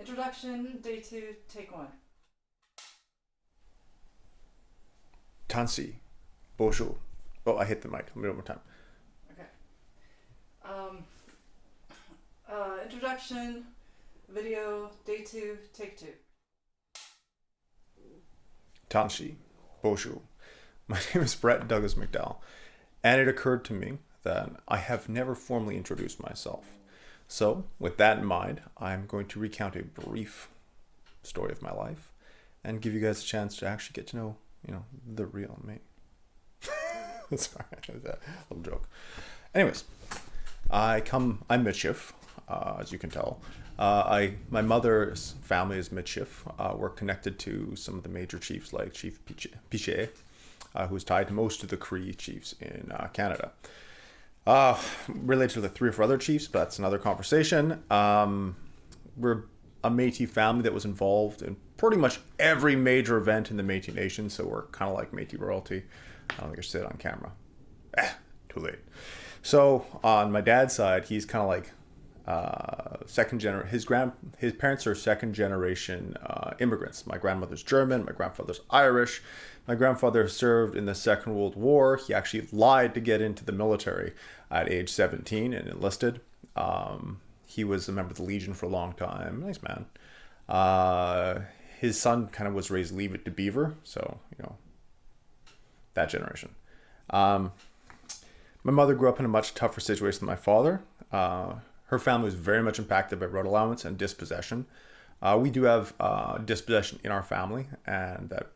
Introduction, day 2, take 1. Tansi, Bonjour. Oh, I hit the mic. Let me do it one more time. Okay. Introduction, video, day 2, take 2. Tansi, Bonjour. My name is Brett Douglas McDowell, and it occurred to me that I have never formally introduced myself. So, with that in mind, I'm going to recount a brief story of my life and give you guys a chance to actually get to know, the real me. Sorry, that little joke. Anyways, I'm Michif, as you can tell. My mother's family is Michif. We're connected to some of the major chiefs like Chief Piché, who's tied to most of the Cree chiefs in Canada. Related to the 3 or 4 other chiefs, but that's another conversation. We're a Métis family that was involved in pretty much every major event in the Métis Nation, so we're kind of like Métis royalty. I don't think I should say it on camera. Too late. So on my dad's side, he's kind of like second generation. His parents are second generation immigrants. My grandmother's German. My grandfather's Irish. My grandfather served in the Second World War. He actually lied to get into the military at age 17 and enlisted. He was a member of the Legion for a long time. Nice man. His son kind of was raised Leave It to Beaver. So, that generation. My mother grew up in a much tougher situation than my father. Her family was very much impacted by road allowance and dispossession. We do have dispossession in our family, and that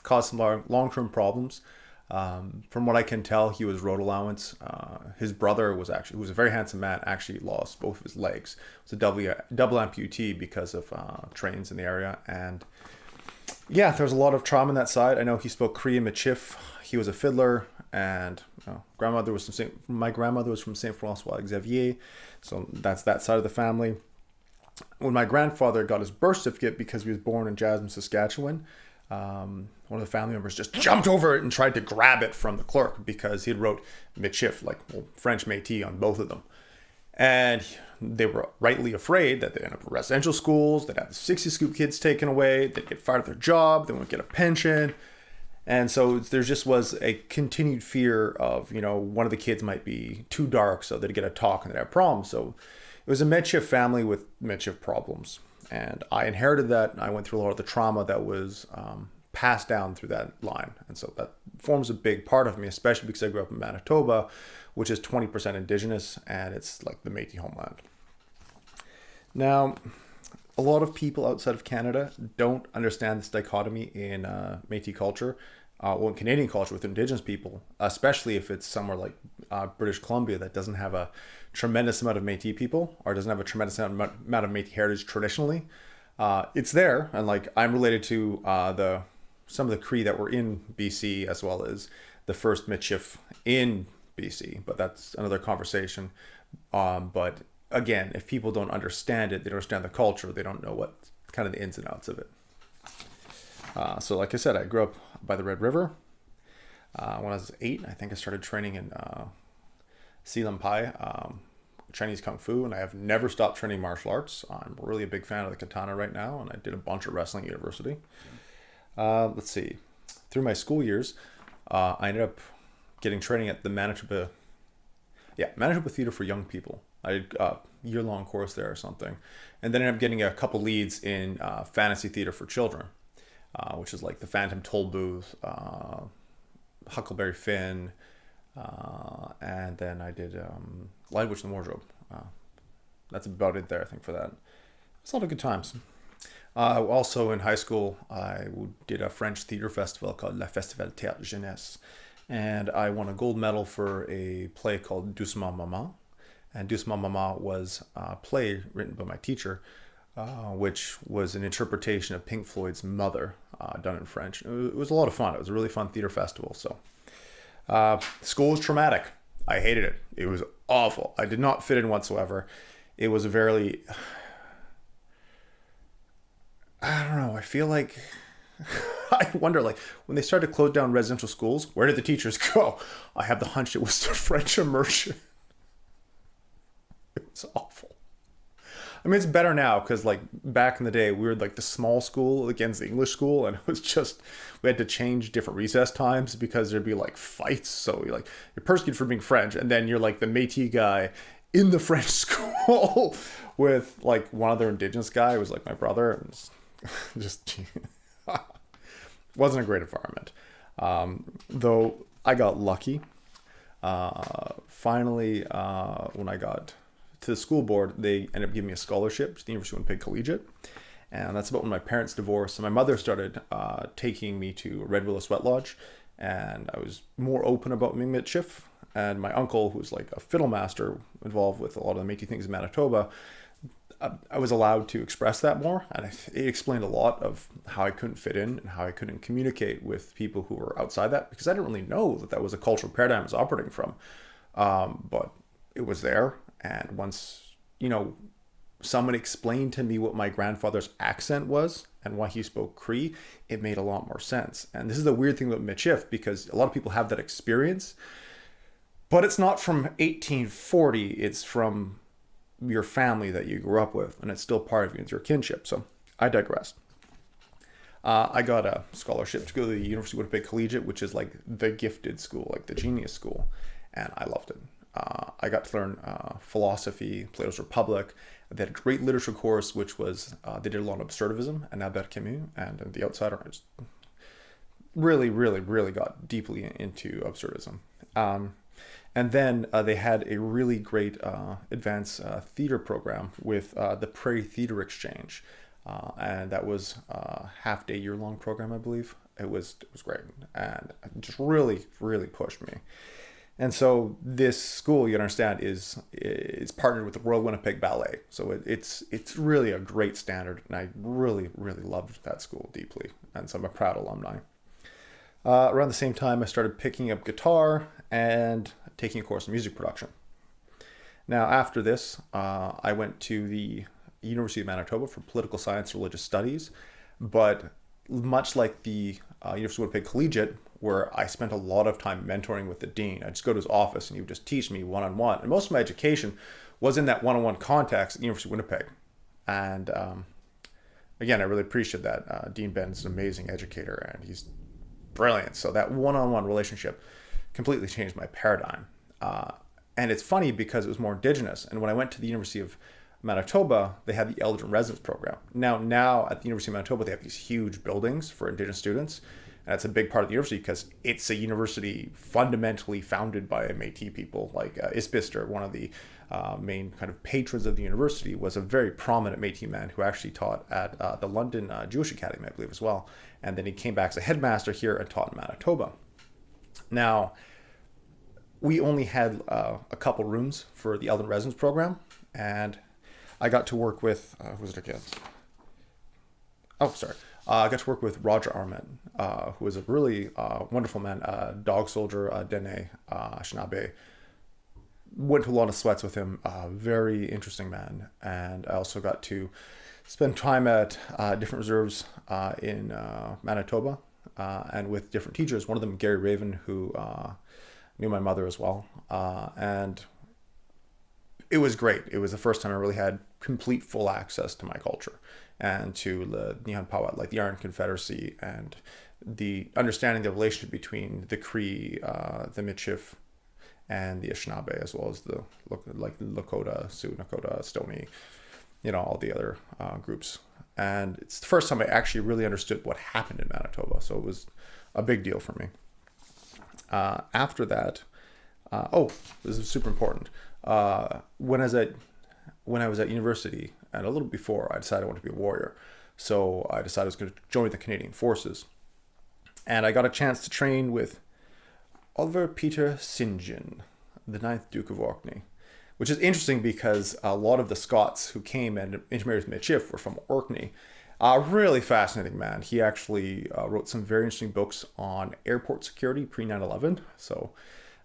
caused some long-term problems. From what I can tell, he was road allowance. His brother who was a very handsome man, actually lost both of his legs. It was a double amputee because of trains in the area. And yeah, there was a lot of trauma on that side. I know he spoke Cree and Michif. He was a fiddler, and my grandmother was from Saint Francois Xavier, so that's that side of the family. When my grandfather got his birth certificate, because he was born in Jasmine, Saskatchewan, one of the family members just jumped over it and tried to grab it from the clerk because he had wrote Michif, French Métis, on both of them. And they were rightly afraid that they'd end up in residential schools, they'd have the 60 scoop kids taken away, they'd get fired of their job, they wouldn't get a pension. And so there just was a continued fear of, one of the kids might be too dark, so they'd get a talk and they'd have problems. So it was a Michif family with Michif problems. And I inherited that. I went through a lot of the trauma that was passed down through that line. And so that forms a big part of me, especially because I grew up in Manitoba, which is 20% Indigenous, and it's like the Métis homeland. Now, a lot of people outside of Canada don't understand this dichotomy in Métis culture, in Canadian culture with Indigenous people, especially if it's somewhere like British Columbia that doesn't have a tremendous amount of Métis people, or doesn't have a tremendous amount of Métis heritage traditionally. It's there, and I'm related to some of the Cree that were in BC, as well as the first Michif in BC, but that's another conversation. But again, if people don't understand it, they don't understand the culture, they don't know what kind of the ins and outs of it. So like I said, I grew up by the Red River. When I was 8, I think I started training in Silam Pai, Chinese Kung Fu, and I have never stopped training martial arts. I'm really a big fan of the katana right now, and I did a bunch of wrestling at university. Let's see. Through my school years, I ended up getting training at the Manitoba Theatre for Young People. I did a year-long course there or something. And then I ended up getting a couple leads in fantasy theater for children, which is like the Phantom Tollbooth, Huckleberry Finn, and then I did Light Witch and the Wardrobe. That's about it there, I think, for that. It's a lot of good times. Also in high school, I did a French theater festival called La Festival Théâtre Jeunesse. And I won a gold medal for a play called Doucement Maman. And Doucement Maman was a play written by my teacher, which was an interpretation of Pink Floyd's Mother, done in French. It was a lot of fun. It was a really fun theater festival. So school was traumatic. I hated it. It was awful. I did not fit in whatsoever. It was a very... I don't know. I feel like... I wonder, when they started to close down residential schools, where did the teachers go? I have the hunch it was the French immersion. It was awful. I mean, it's better now because like back in the day, we were like the small school against the English school, and it was just we had to change different recess times because there'd be like fights. So you're persecuted for being French, and then you're like the Métis guy in the French school with like one other Indigenous guy who was like my brother, and just wasn't a great environment. Though I got lucky. Finally, when I got to the school board, they ended up giving me a scholarship to the University of Winnipeg Collegiate. And that's about when my parents divorced. So my mother started taking me to Red Willow Sweat Lodge. And I was more open about being Michif. And my uncle, who's like a fiddle master involved with a lot of the Métis things in Manitoba, I was allowed to express that more. And it explained a lot of how I couldn't fit in and how I couldn't communicate with people who were outside that. Because I didn't really know that that was a cultural paradigm I was operating from. But it was there. And once, someone explained to me what my grandfather's accent was and why he spoke Cree, it made a lot more sense. And this is the weird thing about Michif, because a lot of people have that experience, but it's not from 1840. It's from your family that you grew up with, and it's still part of you. It's your kinship. So I digress. I got a scholarship to go to the University of Winnipeg Collegiate, which is like the gifted school, like the genius school. And I loved it. I got to learn philosophy, Plato's Republic. They had a great literature course, which was, they did a lot of absurdism and Albert Camus and The Outsider. I just really, really, really got deeply into absurdism. And then they had a really great advanced theater program with the Prairie Theater Exchange. And that was a half-day, year-long program, I believe. It was great. And it just really, really pushed me. And so this school, you understand, is partnered with the Royal Winnipeg Ballet. So it's really a great standard, and I really, really loved that school deeply. And so I'm a proud alumni. Around the same time, I started picking up guitar and taking a course in music production. Now, after this, I went to the University of Manitoba for political science and religious studies. But much like the University of Winnipeg Collegiate, where I spent a lot of time mentoring with the dean. I'd just go to his office and he would just teach me one-on-one. And most of my education was in that one-on-one context at the University of Winnipeg. And again, I really appreciate that. Dean Ben's an amazing educator and he's brilliant. So that one-on-one relationship completely changed my paradigm. And it's funny because it was more Indigenous. And when I went to the University of Manitoba, they had the Elder in Residence program. Now at the University of Manitoba, they have these huge buildings for Indigenous students. And that's a big part of the university because it's a university fundamentally founded by Métis people. Like Isbister, one of the main kind of patrons of the university, was a very prominent Métis man who actually taught at the London Jewish Academy, I believe, as well. And then he came back as a headmaster here and taught in Manitoba. Now, we only had a couple rooms for the Elder in Residence program, and I got to work with, who was it again? I got to work with Roger Arment, who was a really wonderful man, dog soldier, Dene Anishinaabe. Went to a lot of sweats with him, very interesting man. And I also got to spend time at different reserves in Manitoba and with different teachers. One of them, Gary Raven, who knew my mother as well. And it was great. It was the first time I really had complete full access to my culture and to the Nihan Pawat, like the Iron Confederacy, and the understanding the relationship between the Cree, the Michif, and the Anishinaabe, as well as the Lakota, Sioux, Nakota, Stoney, all the other groups. And it's the first time I actually really understood what happened in Manitoba, so it was a big deal for me. After that, this is super important. When I was at university, and a little before, I decided I wanted to be a warrior. So I decided I was going to join the Canadian Forces. And I got a chance to train with Oliver Peter St. John, the 9th Duke of Orkney, which is interesting because a lot of the Scots who came and intermarried with Michif were from Orkney. A really fascinating man. He actually wrote some very interesting books on airport security pre 9/11. So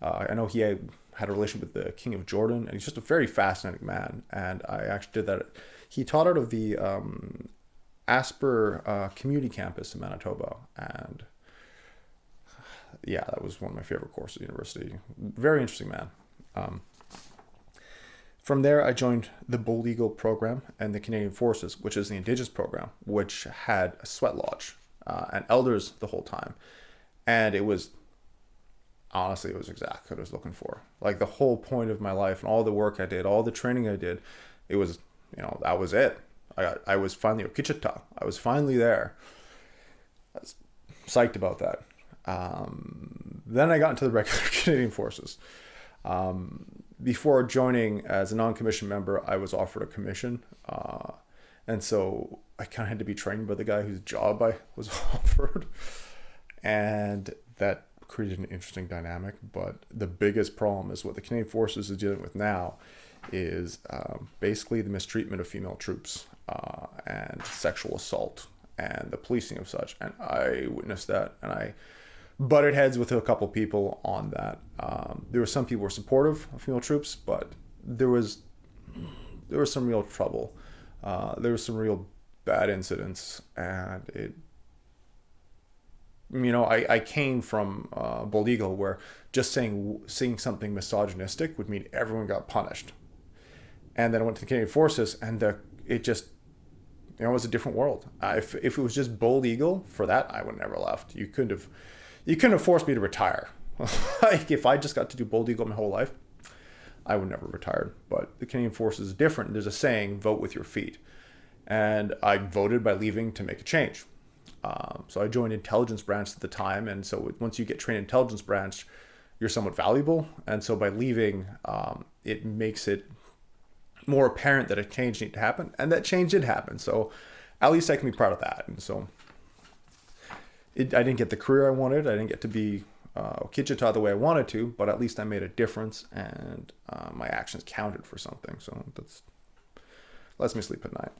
I know he had a relationship with the King of Jordan, and he's just a very fascinating man. And I actually did that. He taught out of the Asper Community Campus in Manitoba, and yeah, that was one of my favorite courses at the university. Very interesting man. From there, I joined the Bold Eagle program and the Canadian Forces, which is the Indigenous program, which had a sweat lodge and elders the whole time. And it was, honestly, it was exactly what I was looking for. Like the whole point of my life and all the work I did, all the training I did, it was, that was it. I was finally Okichita. I was finally there. I was psyched about that. Then I got into the regular Canadian Forces. Before joining as a non-commissioned member, I was offered a commission. And so I kind of had to be trained by the guy whose job I was offered. And that created an interesting dynamic. But the biggest problem is what the Canadian Forces is dealing with now is basically the mistreatment of female troops and sexual assault and the policing of such. And I witnessed that, and I butted heads with a couple people on that. There were some people who were supportive of female troops, but there was some real trouble. There was some real bad incidents, and I came from Bold Eagle, where just saying something misogynistic would mean everyone got punished. And then I went to the Canadian Forces, and it just, it was a different world. If it was just Bold Eagle, for that, I would have never left. You couldn't have forced me to retire. Like, if I just got to do Bold Eagle my whole life, I would never retired. But the Canadian Forces is different. There's a saying, vote with your feet. And I voted by leaving to make a change. So I joined intelligence branch at the time. And so once you get trained intelligence branch, you're somewhat valuable. And so by leaving, it makes it more apparent that a change needed to happen. And that change did happen. So at least I can be proud of that. And so I didn't get the career I wanted. I didn't get to be Okichita the way I wanted to, but at least I made a difference, and my actions counted for something. So that's lets me sleep at night.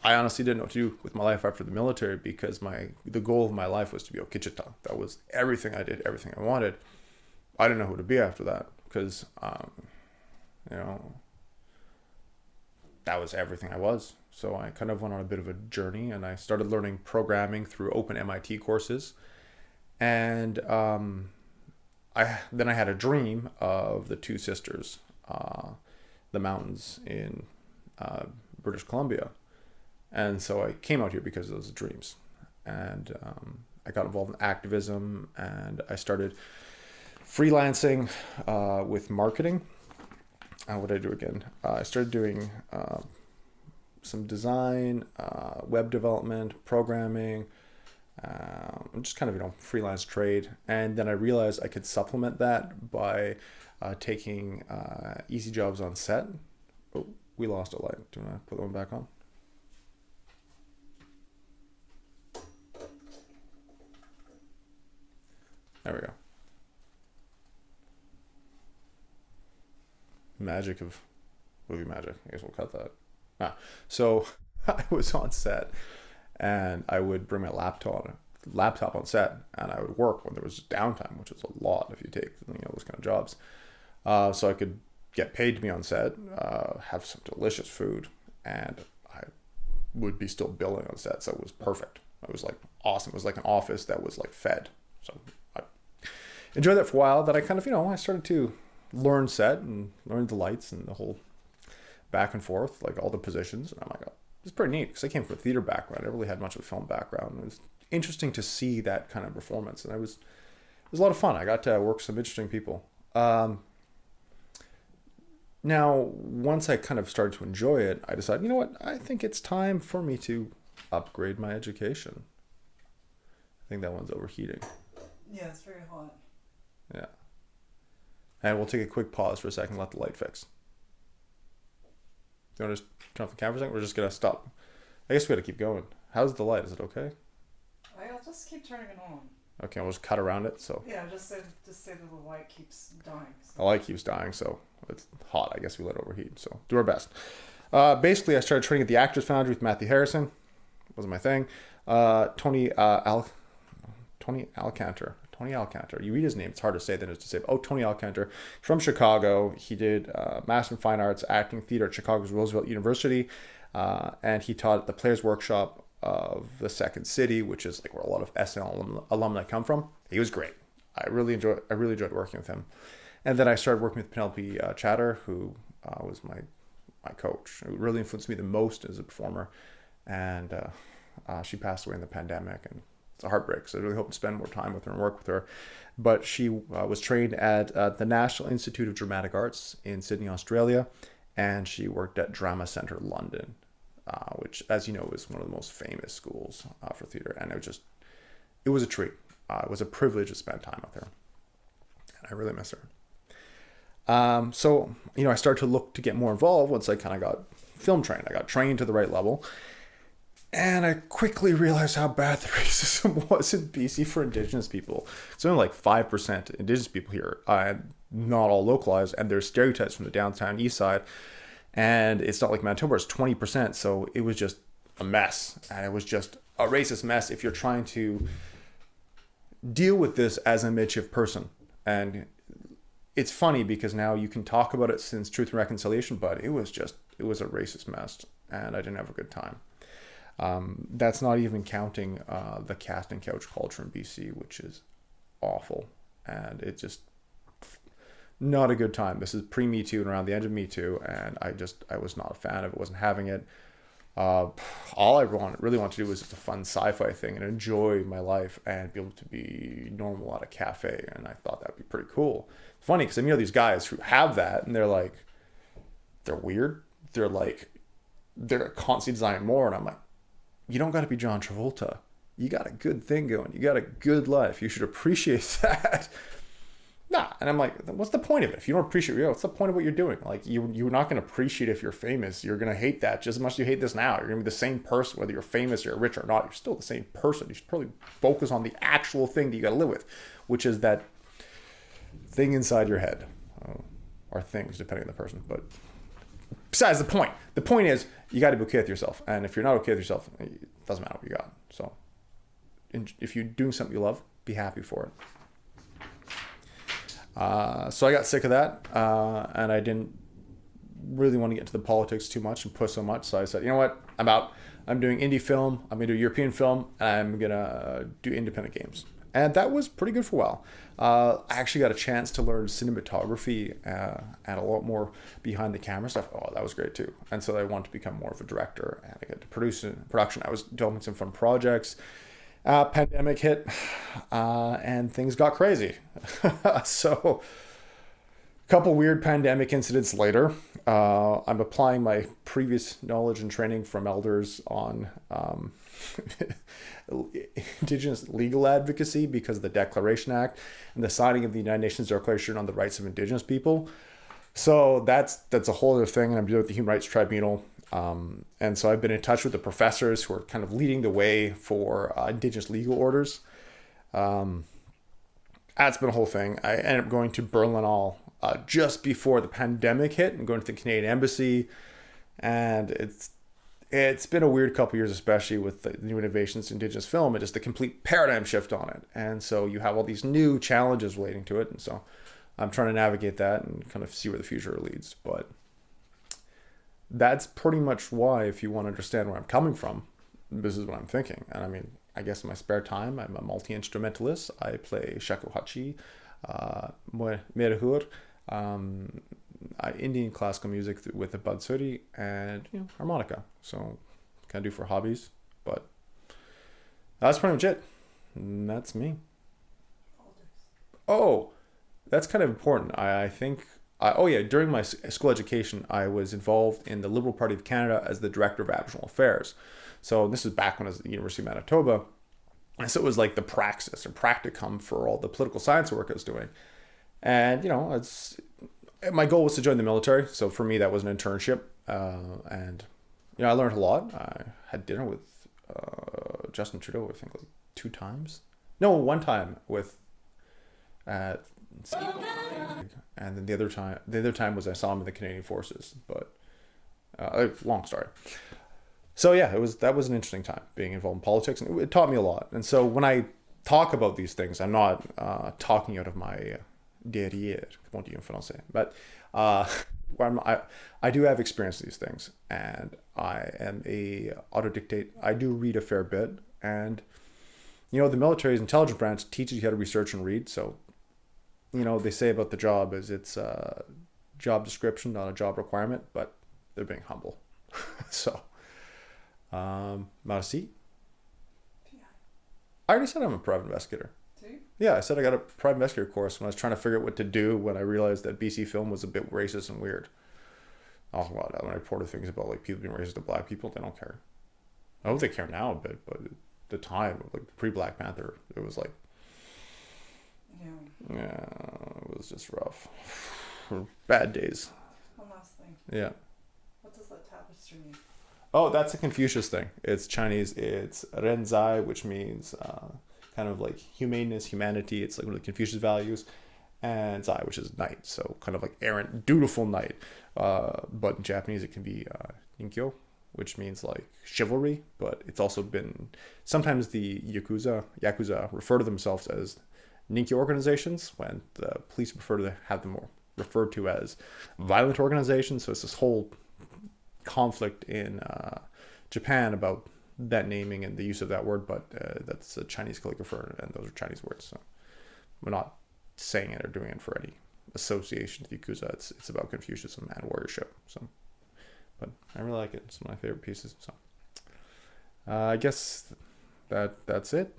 I honestly didn't know what to do with my life after the military, because the goal of my life was to be Okichita. That was everything I did, everything I wanted. I didn't know who to be after that, because that was everything I was. So I kind of went on a bit of a journey, and I started learning programming through open MIT courses. And then I had a dream of the Two Sisters, the mountains in British Columbia. And so I came out here because of those dreams. And I got involved in activism, and I started freelancing with marketing. What did I do again? I started doing some design, web development, programming, just kind of, freelance trade. And then I realized I could supplement that by taking easy jobs on set. Oh, we lost a light. Do you want to put that one back on? There we go. Magic of movie magic. I guess we'll cut that. So I was on set, and I would bring my laptop on set, and I would work when there was downtime, which was a lot if you take those kind of jobs. So I could get paid to be on set, have some delicious food, and I would be still billing on set. So it was perfect. It was like awesome. It was like an office that was like fed. So I enjoyed that for a while. That I kind of I started to learn set and learn the lights and the whole back and forth, like all the positions. And I'm like, it's pretty neat, because I came from a theater background. I never really had much of a film background. It was interesting to see that kind of performance, and it was a lot of fun. I got to work with some interesting people. Now, once I kind of started to enjoy it, I decided, you know what? I think it's time for me to upgrade my education. I think that one's overheating. Yeah, it's very hot. Yeah. And we'll take a quick pause for a second, let the light fix. Do you want to just turn off the camera for a second? We're just going to stop. I guess we got to keep going. How's the light? Is it okay? I'll just keep turning it on. Okay, we'll just cut around it. So Yeah, just say that the light keeps dying. the light keeps dying, so it's hot. I guess we let it overheat. So do our best. Basically, I started training at the Actors Foundry with Matthew Harrison. Wasn't my thing. Tony Alcantar. Tony Alcantar. You read his name, it's hard to say than it is to say. Tony Alcantar from Chicago. He did Master in Fine Arts Acting Theater at Chicago's Roosevelt University, and he taught at the Players Workshop of the Second City, which is like where a lot of SNL alumni come from. He was great. I really enjoyed working with him. And then I started working with Penelope Chatter, who was my coach, who really influenced me the most as a performer. And she passed away in the pandemic, and it's a heartbreak. So I really hope to spend more time with her and work with her. But she was trained at the National Institute of Dramatic Arts in Sydney, Australia, and she worked at Drama Centre London, which, as you know, is one of the most famous schools for theatre. And it was a treat. It was a privilege to spend time with her, and I really miss her. So, I started to look to get more involved once I kind of got film trained. I got trained to the right level. And I quickly realized how bad the racism was in BC for Indigenous people. It's only like 5% Indigenous people here, not all localized, and there's stereotypes from the downtown east side. And it's not like Manitoba, it's 20%. So it was just a mess. And it was just a racist mess if you're trying to deal with this as a mid-shift person. And it's funny because now you can talk about it since Truth and Reconciliation, but it was a racist mess, and I didn't have a good time. That's not even counting the casting couch culture in BC, which is awful, and it just not a good time. This is pre-Me Too and around the end of Me Too, and I was not a fan of it. Wasn't having it. All I really want to do was just a fun sci-fi thing and enjoy my life and be able to be normal at a cafe, and I thought that'd be pretty cool. Funny because these guys who have that, and they're weird. They're constantly designing more, and I'm like, you don't got to be John Travolta. You got a good thing going. You got a good life. You should appreciate that. Nah. And I'm like, what's the point of it? If you don't appreciate it, what's the point of what you're doing? Like, you're not going to appreciate it if you're famous. You're going to hate that just as much as you hate this now. You're going to be the same person, whether you're famous or rich or not. You're still the same person. You should probably focus on the actual thing that you got to live with, which is that thing inside your head. Or things, depending on the person. But besides the point. The point is, you got to be okay with yourself. And if you're not okay with yourself, it doesn't matter what you got. So if you're doing something you love, be happy for it. So I got sick of that. And I didn't really want to get into the politics too much and push so much. So I said, you know what? I'm out. I'm doing indie film. I'm going to do European film. And I'm going to do independent games. And that was pretty good for a while. I actually got a chance to learn cinematography and a lot more behind the camera stuff. Oh, that was great too. And so I wanted to become more of a director, and I got to production. I was developing some fun projects. Pandemic hit, and things got crazy. So a couple weird pandemic incidents later, I'm applying my previous knowledge and training from elders on Indigenous legal advocacy because of the Declaration Act and the signing of the United Nations Declaration on the Rights of Indigenous People. So that's a whole other thing, and I'm dealing with the Human Rights Tribunal. And so I've been in touch with the professors who are kind of leading the way for Indigenous legal orders. That's been a whole thing. I ended up going to Berlin just before the pandemic hit and going to the Canadian Embassy. And it's been a weird couple years, especially with the new innovations in Indigenous film and just the complete paradigm shift on it. And so you have all these new challenges relating to it. And so I'm trying to navigate that and kind of see where the future leads. But that's pretty much why, if you want to understand where I'm coming from, this is what I'm thinking. And I mean, I guess in my spare time, I'm a multi-instrumentalist. I play shakuhachi, merhur, Indian classical music with the bansuri and harmonica. So kind of do for hobbies, but that's pretty much it. And that's me. Oh, that's kind of important. I think. During my school education, I was involved in the Liberal Party of Canada as the Director of Aboriginal Affairs. So this is back when I was at the University of Manitoba. And so it was like the praxis or practicum for all the political science work I was doing. And, my goal was to join the military. So for me, that was an internship. And I learned a lot. I had dinner with Justin Trudeau, I think, like 2 times. No, 1 time with... and then the other time was I saw him in the Canadian Forces, but long story. So yeah, that was an interesting time being involved in politics, and it taught me a lot. And so when I talk about these things, I'm not talking out of my derrière, comment dire en français, but I do have experience with these things, and I am a autodidacte. I do read a fair bit, and the military's intelligence branch teaches you how to research and read, so they say about the job is it's a job description, not a job requirement, but they're being humble. So, merci. I already said I'm a private investigator. Do you? Yeah, I said I got a private investigator course when I was trying to figure out what to do when I realized that BC film was a bit racist and weird. Oh, well, when I reported things about like people being racist to black people, they don't care. I hope they care now a bit, but at the time, like pre-Black Panther, it was like, Yeah. it was just rough. Bad days. One last thing. Yeah. What does that tapestry mean? Oh, that's a Confucius thing. It's Chinese. It's Renzai, which means kind of like humaneness, humanity. It's like one of the Confucius values. And Zai, which is knight. So kind of like errant, dutiful knight. But in Japanese, it can be Ninkyo, which means like chivalry. But it's also been... Sometimes the Yakuza refer to themselves as Ninkyo organizations when the police prefer to have them more referred to as violent organizations. So it's this whole conflict in Japan about that naming and the use of that word, but that's a Chinese calligrapher and those are Chinese words, so we're not saying it or doing it for any association to Yakuza. It's about Confucianism and warriorship. So, but I really like it. It's one of my favorite pieces. So I guess that's it.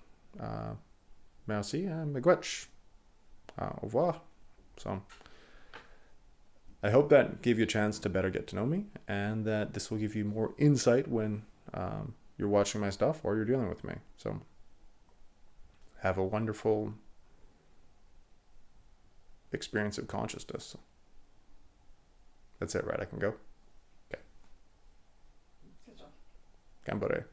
Merci and miigwech. Au revoir. So I hope that gave you a chance to better get to know me, and that this will give you more insight when you're watching my stuff or you're dealing with me. So have a wonderful experience of consciousness. That's it, right? I can go? Okay. Good job. Gambare.